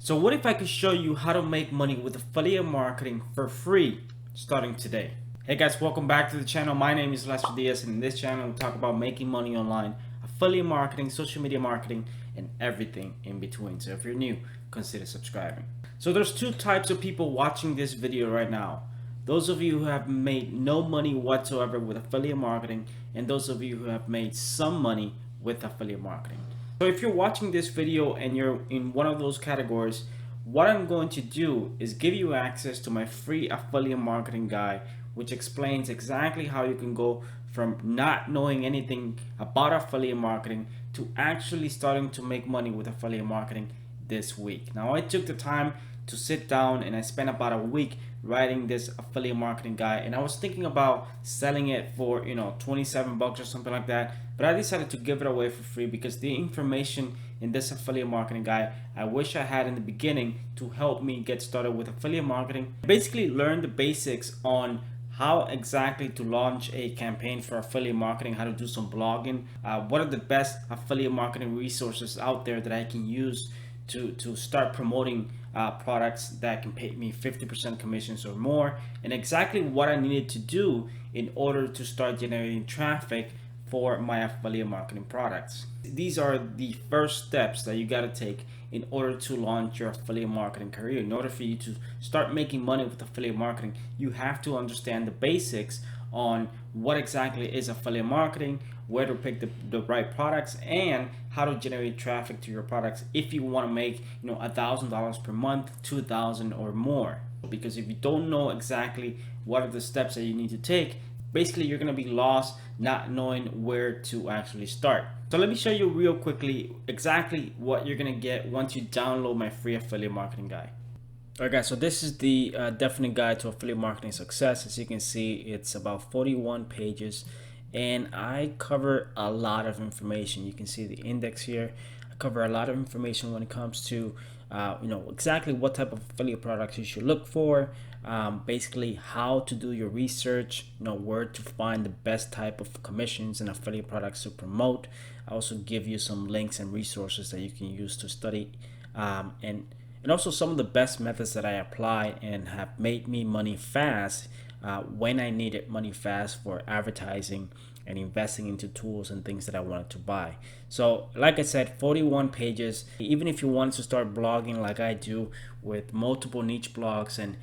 So what if I could show you how to make money with affiliate marketing for free starting today? Hey guys, welcome back to the channel. My name is Lester Diaz, and in this channel we talk about making money online, affiliate marketing, social media marketing, and everything in between. So if you're new, consider subscribing. So there's two types of people watching this video right now. Those of you who have made no money whatsoever with affiliate marketing, and those of you who have made some money with affiliate marketing. So if you're watching this video and you're in one of those categories, what I'm going to do is give you access to my free affiliate marketing guide, which explains exactly how you can go from not knowing anything about affiliate marketing to actually starting to make money with affiliate marketing this week. Now, I took the time to sit down and I spent about a week writing this affiliate marketing guide, and I was thinking about selling it for 27 bucks or something like that, but I decided to give it away for free because the information in this affiliate marketing guide I wish I had in the beginning to help me get started with affiliate marketing. Basically learn the basics on how exactly to launch a campaign for affiliate marketing, how to do some blogging, what are the best affiliate marketing resources out there that I can use to start promoting products that can pay me 50% commissions or more, and exactly what I needed to do in order to start generating traffic for my affiliate marketing products. These are the first steps that you got to take in order to launch your affiliate marketing career. In order for you to start making money with affiliate marketing, you have to understand the basics on what exactly is affiliate marketing, where to pick the right products, and how to generate traffic to your products if you want to make $1,000 per month, 2,000 or more. Because if you don't know exactly what are the steps that you need to take, basically you're going to be lost not knowing where to actually start. So let me show you real quickly exactly what you're going to get once you download my free affiliate marketing guide. Alright guys, so this is the definite guide to affiliate marketing success. As you can see, it's about 41 pages and I cover a lot of information. You can see the index here. I cover a lot of information when it comes to exactly what type of affiliate products you should look for, basically how to do your research, where to find the best type of commissions and affiliate products to promote. I also give you some links and resources that you can use to study, and also some of the best methods that I apply and have made me money fast when I needed money fast for advertising and investing into tools and things that I wanted to buy. So like I said, 41 pages. Even if you wanted to start blogging like I do with multiple niche blogs and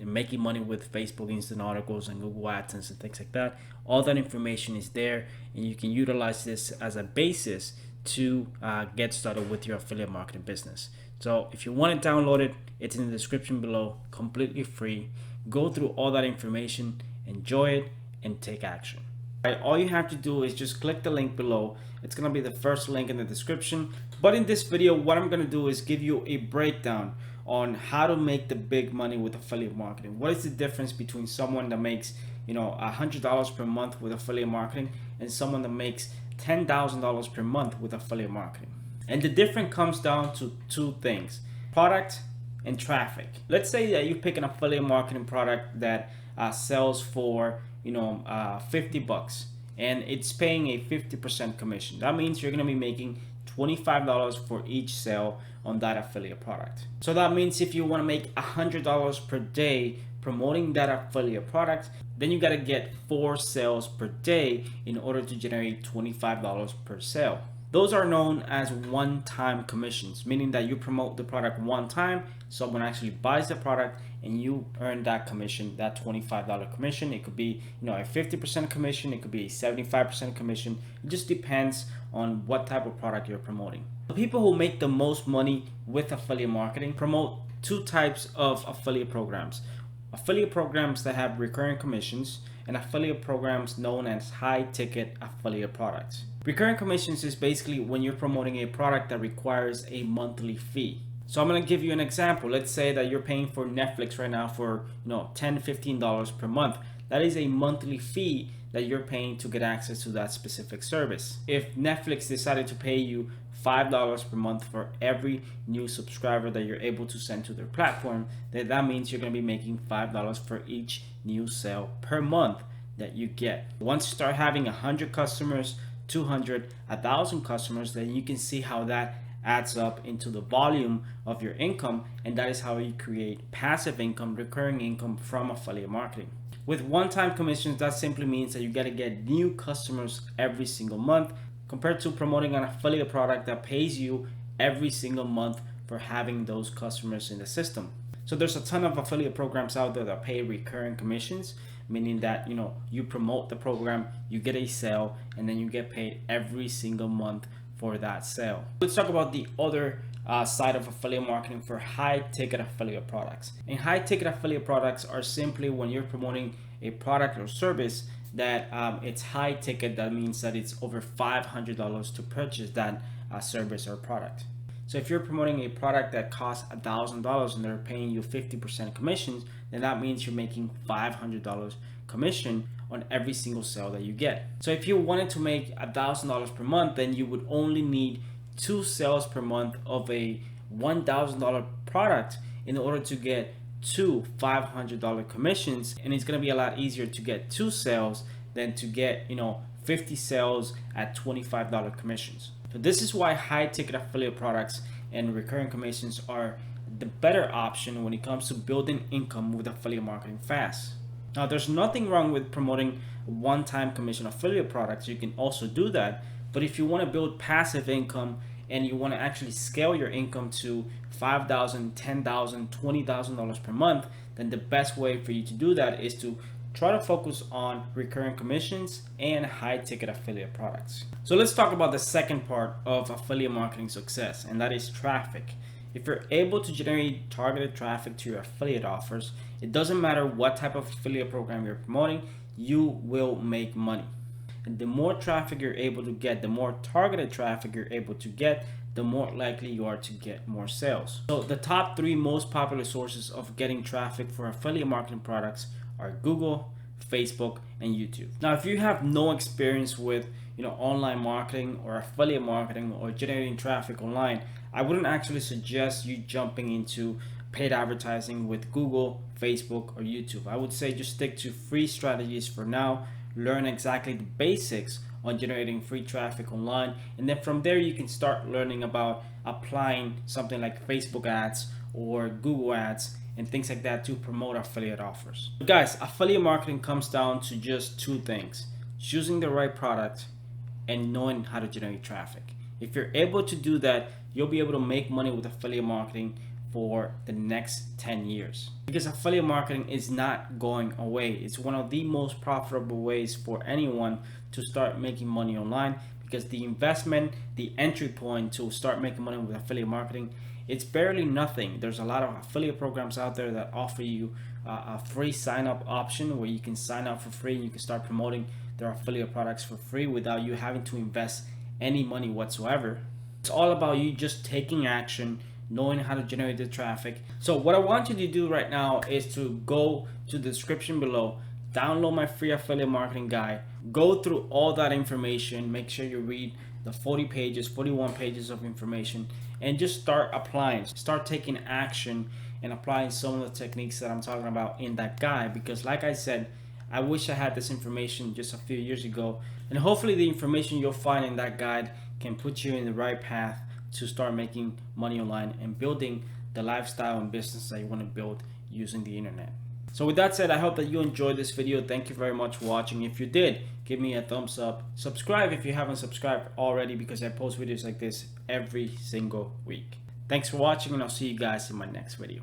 making money with Facebook Instant Articles and Google AdSense and things like that, all that information is there, and you can utilize this as a basis to get started with your affiliate marketing business. So if you want to download it, it's in the description below, completely free. Go through all that information, enjoy it, and take action. All you have to do is just click the link below. It's going to be the first link in the description. But in this video, what I'm going to do is give you a breakdown on how to make the big money with affiliate marketing. What is the difference between someone that makes $100 per month with affiliate marketing and someone that makes $10,000 per month with affiliate marketing? And the difference comes down to two things: product and traffic. Let's say that you pick an affiliate marketing product that sells for 50 bucks and it's paying a 50% commission. That means you're going to be making $25 for each sale on that affiliate product. So that means if you want to make $100 per day promoting that affiliate product, then you got to get 4 sales per day in order to generate $25 per sale. Those are known as one-time commissions, meaning that you promote the product one time, someone actually buys the product, and you earn that commission, that $25 commission. It could be a 50% commission, it could be a 75% commission. It just depends on what type of product you're promoting. The people who make the most money with affiliate marketing promote two types of affiliate programs: affiliate programs that have recurring commissions, and affiliate programs known as high ticket affiliate products. Recurring commissions is basically when you're promoting a product that requires a monthly fee. So I'm going to give you an example. Let's say that you're paying for Netflix right now for $10-15 per month. That is a monthly fee that you're paying to get access to that specific service. If Netflix decided to pay you $5 per month for every new subscriber that you're able to send to their platform, then that means you're going to be making $5 for each new sale per month that you get. Once you start having 100 customers, 200, 1,000 customers, then you can see how that adds up into the volume of your income, and that is how you create passive income, recurring income from affiliate marketing. With one-time commissions, that simply means that you got to get new customers every single month, compared to promoting an affiliate product that pays you every single month for having those customers in the system. So there's a ton of affiliate programs out there that pay recurring commissions, meaning that you promote the program, you get a sale, and then you get paid every single month for that sale. Let's talk about the other side of affiliate marketing for high ticket affiliate products. And high ticket affiliate products are simply when you're promoting a product or service that it's high ticket. That means that it's over $500 to purchase that service or product. So if you're promoting a product that costs $1,000 and they're paying you 50% commissions, then that means you're making $500 commission on every single sale that you get. So if you wanted to make $1,000 per month, then you would only need 2 sales per month of a $1,000 product in order to get 2 $500 commissions. And it's going to be a lot easier to get 2 sales than to get 50 sales at $25 commissions. So this is why high ticket affiliate products and recurring commissions are the better option when it comes to building income with affiliate marketing fast. Now, there's nothing wrong with promoting one-time commission affiliate products. You can also do that. But if you want to build passive income and you want to actually scale your income to $5,000, $10,000, $20,000 per month, then the best way for you to do that is to try to focus on recurring commissions and high ticket affiliate products. So let's talk about the second part of affiliate marketing success, and that is traffic. If you're able to generate targeted traffic to your affiliate offers, it doesn't matter what type of affiliate program you're promoting, you will make money. And the more traffic you're able to get, the more targeted traffic you're able to get, the more likely you are to get more sales. So the top 3 most popular sources of getting traffic for affiliate marketing products are Google, Facebook, and YouTube. Now, if you have no experience with online marketing or affiliate marketing or generating traffic online, I wouldn't actually suggest you jumping into paid advertising with Google, Facebook, or YouTube. I would say just stick to free strategies for now. Learn exactly the basics on generating free traffic online, and then from there you can start learning about applying something like Facebook ads or Google ads and things like that to promote affiliate offers. But guys, affiliate marketing comes down to just 2 things: choosing the right product and knowing how to generate traffic. If you're able to do that, you'll be able to make money with affiliate marketing for the next 10 years. Because affiliate marketing is not going away. It's one of the most profitable ways for anyone to start making money online, because the investment, the entry point to start making money with affiliate marketing, it's barely nothing. There's a lot of affiliate programs out there that offer you a free sign up option where you can sign up for free and you can start promoting their affiliate products for free without you having to invest any money whatsoever. It's all about you just taking action, knowing how to generate the traffic. So what I want you to do right now is to go to the description below, download my free affiliate marketing guide, go through all that information, make sure you read the 41 pages of information, and just start applying, start taking action and applying some of the techniques that I'm talking about in that guide. Because like I said, I wish I had this information just a few years ago, and hopefully the information you'll find in that guide can put you in the right path to start making money online and building the lifestyle and business that you want to build using the internet. So with that said, I hope that you enjoyed this video. Thank you very much for watching. If you did, give me a thumbs up. Subscribe if you haven't subscribed already, because I post videos like this every single week. Thanks for watching, and I'll see you guys in my next video.